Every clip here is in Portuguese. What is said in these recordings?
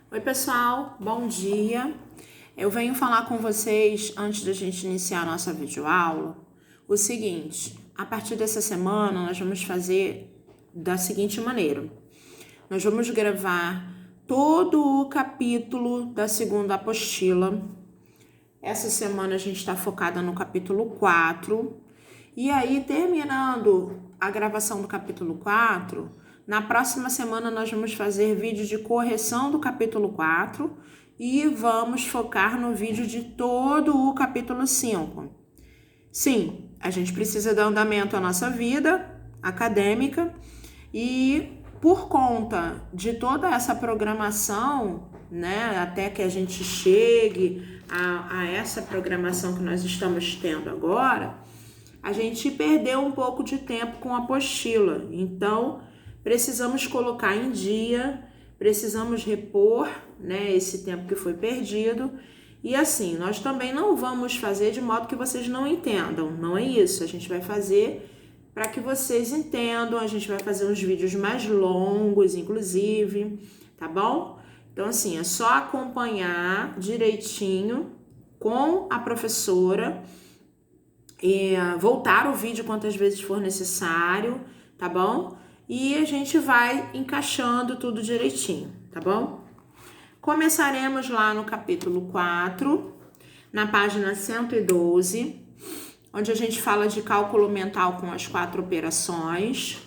Oi, pessoal, bom dia. Eu venho falar com vocês, antes da gente iniciar a nossa videoaula, o seguinte: a partir dessa semana nós vamos fazer da seguinte maneira. Nós vamos gravar todo o capítulo da segunda apostila. Essa semana a gente está focada no capítulo 4. E aí, terminando a gravação do capítulo 4, na próxima semana nós vamos fazer vídeo de correção do capítulo 4 e vamos focar no vídeo de todo o capítulo 5. Sim, a gente precisa dar andamento à nossa vida acadêmica e por conta de toda essa programação, né, até que a gente chegue a essa programação que nós estamos tendo agora, a gente perdeu um pouco de tempo com a apostila. Então, precisamos colocar em dia, precisamos repor, né, esse tempo que foi perdido. E assim, nós também não vamos fazer de modo que vocês não entendam, não é isso. A gente vai fazer para que vocês entendam, a gente vai fazer uns vídeos mais longos, inclusive, tá bom? Então, assim, é só acompanhar direitinho com a professora, voltar o vídeo quantas vezes for necessário, tá bom? E a gente vai encaixando tudo direitinho, tá bom? Começaremos lá no capítulo 4, na página 112, onde a gente fala de cálculo mental com as 4 operações.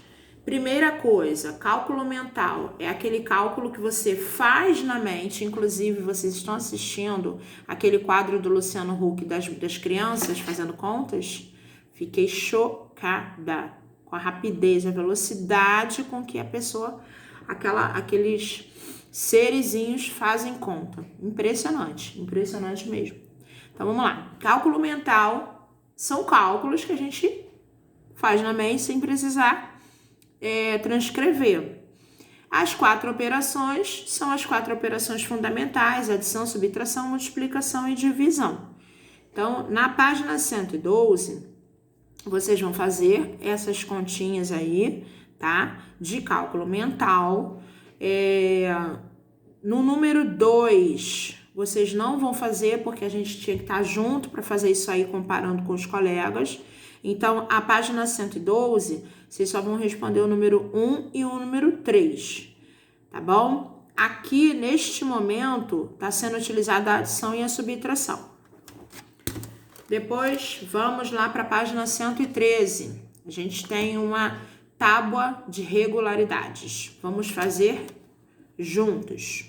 Primeira coisa, cálculo mental é aquele cálculo que você faz na mente. Inclusive, vocês estão assistindo aquele quadro do Luciano Huck das crianças fazendo contas? Fiquei chocada com a rapidez, a velocidade com que a pessoa, aqueles serezinhos fazem conta. Impressionante, impressionante mesmo. Então, vamos lá. Cálculo mental são cálculos que a gente faz na mente sem precisar transcrever. As 4 operações são as 4 operações fundamentais: adição, subtração, multiplicação e divisão. Então, na página 112, vocês vão fazer essas continhas aí, tá? De cálculo mental. No número 2, vocês não vão fazer, porque a gente tinha que estar junto para fazer isso aí, comparando com os colegas. Então, a página 112, vocês só vão responder o número 1 e o número 3, tá bom? Aqui, neste momento, está sendo utilizada a adição e a subtração. Depois, vamos lá para a página 113. A gente tem uma tábua de regularidades. Vamos fazer juntos.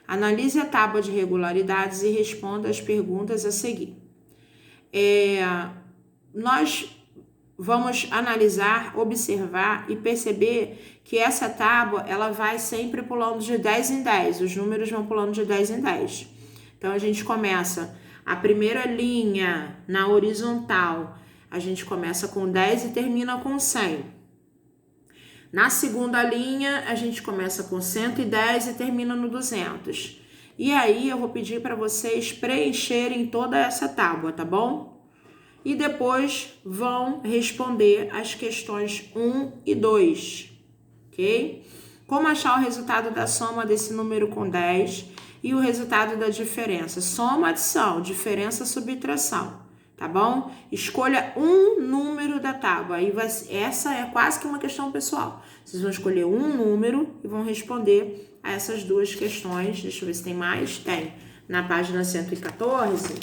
Analise a tábua de regularidades e responda as perguntas a seguir. Nós vamos analisar, observar e perceber que essa tábua, ela vai sempre pulando de 10 em 10. Os números vão pulando de 10 em 10. Então, a gente começa a primeira linha na horizontal. A gente começa com 10 e termina com 100. Na segunda linha, a gente começa com 110 e termina no 200. E aí, eu vou pedir para vocês preencherem toda essa tábua, tá bom? E depois vão responder as questões 1 e 2, ok? Como achar o resultado da soma desse número com 10 e o resultado da diferença? Soma, adição, diferença, subtração, tá bom? Escolha um número da tábua. Aí essa é quase que uma questão pessoal. Vocês vão escolher um número e vão responder a essas 2 questões. Deixa eu ver se tem mais. Tem. Na página 114...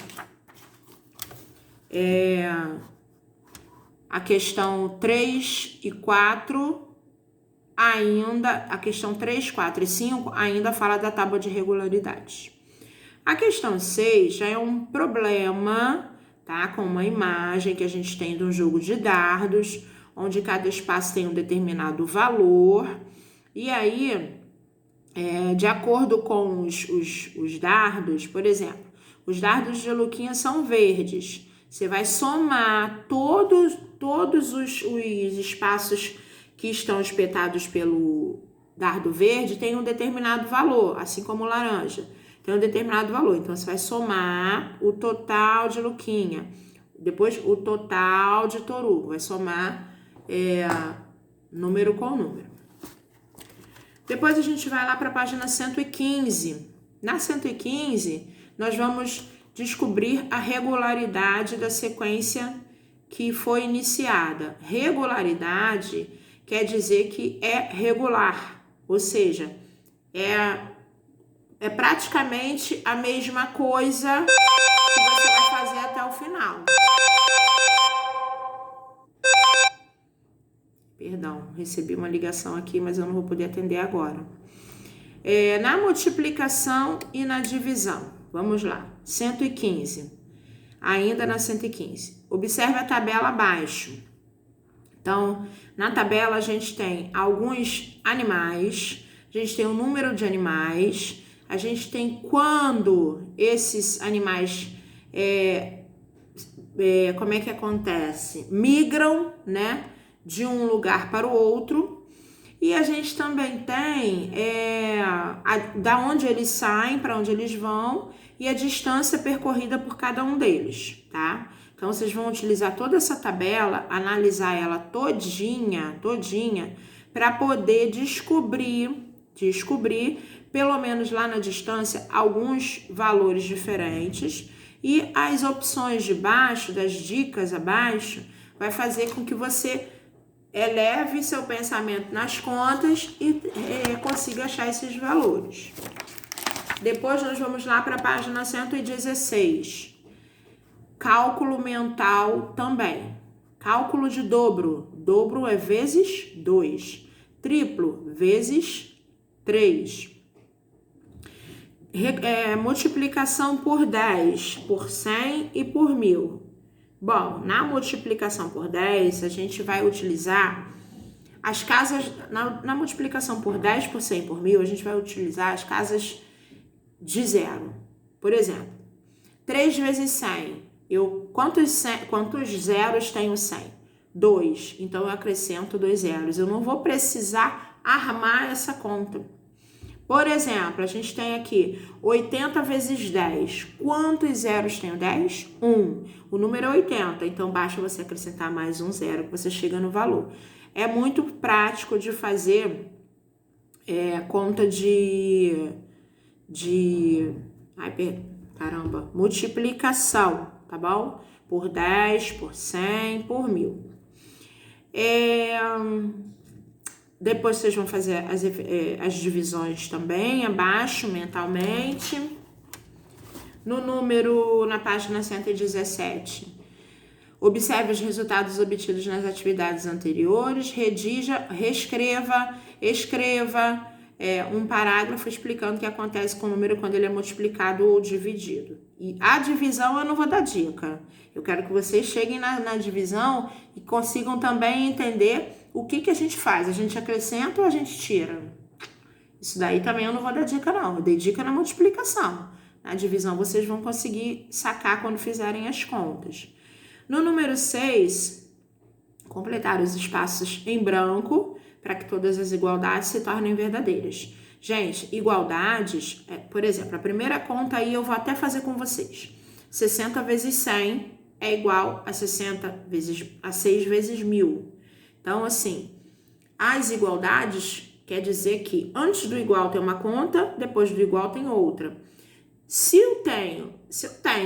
a questão 3 e 4 ainda, a questão 3, 4 e 5 ainda fala da tábua de regularidades. A questão 6 já é um problema, tá? Com uma imagem que a gente tem de um jogo de dardos, onde cada espaço tem um determinado valor, e aí, de acordo com os dardos, por exemplo, os dardos de Luquinha são verdes. Você vai somar todos os espaços que estão espetados pelo dardo verde, tem um determinado valor, assim como o laranja, tem um determinado valor. Então, você vai somar o total de Luquinha, depois o total de Torugo, vai somar número com número. Depois a gente vai lá para a página 115. Na 115, nós vamos descobrir a regularidade da sequência que foi iniciada. Regularidade quer dizer que é regular, ou seja, é praticamente a mesma coisa que você vai fazer até o final. Perdão, recebi uma ligação aqui, mas eu não vou poder atender agora. Na multiplicação e na divisão, vamos lá, 115, ainda na 115. Observe a tabela abaixo. Então, na tabela a gente tem alguns animais, a gente tem o número de animais, a gente tem quando esses animais, como é que acontece? Migram, né, de um lugar para o outro. E a gente também tem da onde eles saem, para onde eles vão e a distância percorrida por cada um deles, tá? Então, vocês vão utilizar toda essa tabela, analisar ela todinha, para poder descobrir, pelo menos lá na distância, alguns valores diferentes. E as opções de baixo, das dicas abaixo, vai fazer com que você eleve seu pensamento nas contas e consiga achar esses valores. Depois nós vamos lá para a página 116. Cálculo mental também. Cálculo de dobro. Dobro é vezes 2. Triplo, vezes 3. Multiplicação por 10, por 100 e por 1000. Bom, na multiplicação por 10, a gente vai utilizar as casas... Na multiplicação por 10, por 100 e por 1000, a gente vai utilizar as casas de zero. Por exemplo, 3 vezes 100. Quantos zeros tem o 100? 2. Então, eu acrescento 2 zeros. Eu não vou precisar armar essa conta. Por exemplo, a gente tem aqui 80 vezes 10. Quantos zeros tem o 10? 1. O número é 80, então basta você acrescentar mais um zero que você chega no valor. É muito prático de fazer conta multiplicação, tá bom? Por 10, por 100, por 1000. Depois vocês vão fazer as divisões também, abaixo, mentalmente. Na página 117. Observe os resultados obtidos nas atividades anteriores, escreva um parágrafo explicando o que acontece com o número quando ele é multiplicado ou dividido. E a divisão eu não vou dar dica. Eu quero que vocês cheguem na divisão e consigam também entender o que a gente faz. A gente acrescenta ou a gente tira? Isso daí também eu não vou dar dica, não. Eu dei dica na multiplicação. Na divisão vocês vão conseguir sacar quando fizerem as contas. No número 6, completar os espaços em branco para que todas as igualdades se tornem verdadeiras. Gente, igualdades, por exemplo, a primeira conta aí eu vou até fazer com vocês. 60 vezes 100 é igual a 6 vezes 1000. Então, assim, as igualdades quer dizer que antes do igual tem uma conta, depois do igual tem outra. Se eu tenho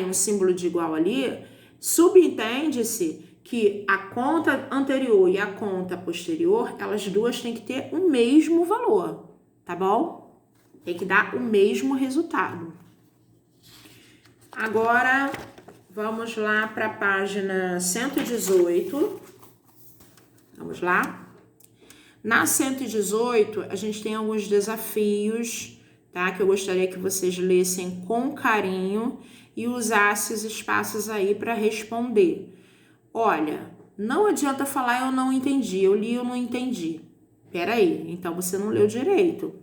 um símbolo de igual ali, subentende-se que a conta anterior e a conta posterior, elas duas têm que ter o mesmo valor, tá bom? Tem que dar o mesmo resultado. Agora, vamos lá para a página 118. Vamos lá? Na 118, a gente tem alguns desafios, tá? Que eu gostaria que vocês lessem com carinho e usassem os espaços aí para responder. Olha, não adianta falar eu não entendi, eu li eu não entendi. Peraí, então você não leu direito.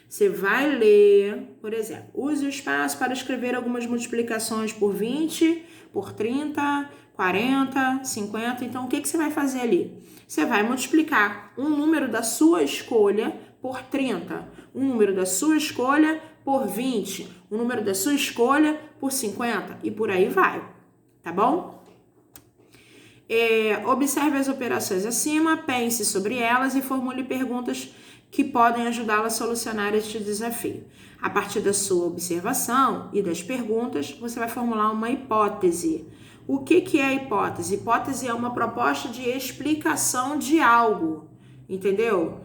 Você vai ler, por exemplo, use o espaço para escrever algumas multiplicações por 20, por 30, 40, 50. Então, o que você vai fazer ali? Você vai multiplicar um número da sua escolha por 30, um número da sua escolha por 20, um número da sua escolha por 50 e por aí vai, tá bom? Observe as operações acima, pense sobre elas e formule perguntas que podem ajudá-la a solucionar este desafio. A partir da sua observação e das perguntas, você vai formular uma hipótese. O que é a hipótese? Hipótese é uma proposta de explicação de algo, entendeu?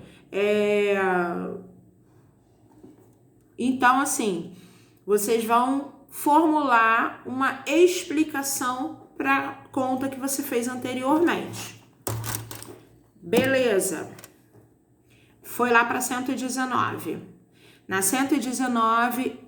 Então, assim, vocês vão formular uma explicação para a conta que você fez anteriormente. Beleza. Foi lá para 119. Na 119,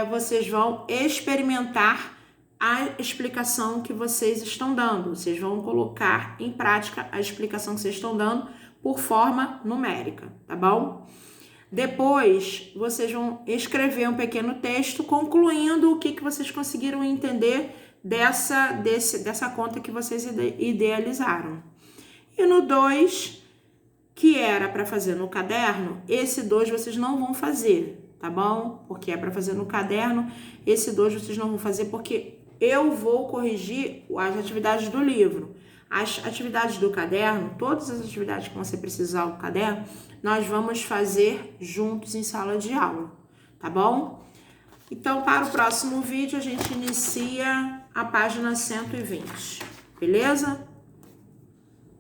vocês vão experimentar a explicação que vocês estão dando. Vocês vão colocar em prática a explicação que vocês estão dando por forma numérica, tá bom? Depois, vocês vão escrever um pequeno texto concluindo o que vocês conseguiram entender dessa conta que vocês idealizaram. E no 2, que era para fazer no caderno, esse 2 vocês não vão fazer, tá bom? Porque é para fazer no caderno, esse 2 vocês não vão fazer porque eu vou corrigir as atividades do livro. As atividades do caderno, todas as atividades que você precisar do caderno, nós vamos fazer juntos em sala de aula, tá bom? Então, para o próximo vídeo, a gente inicia a página 120, beleza?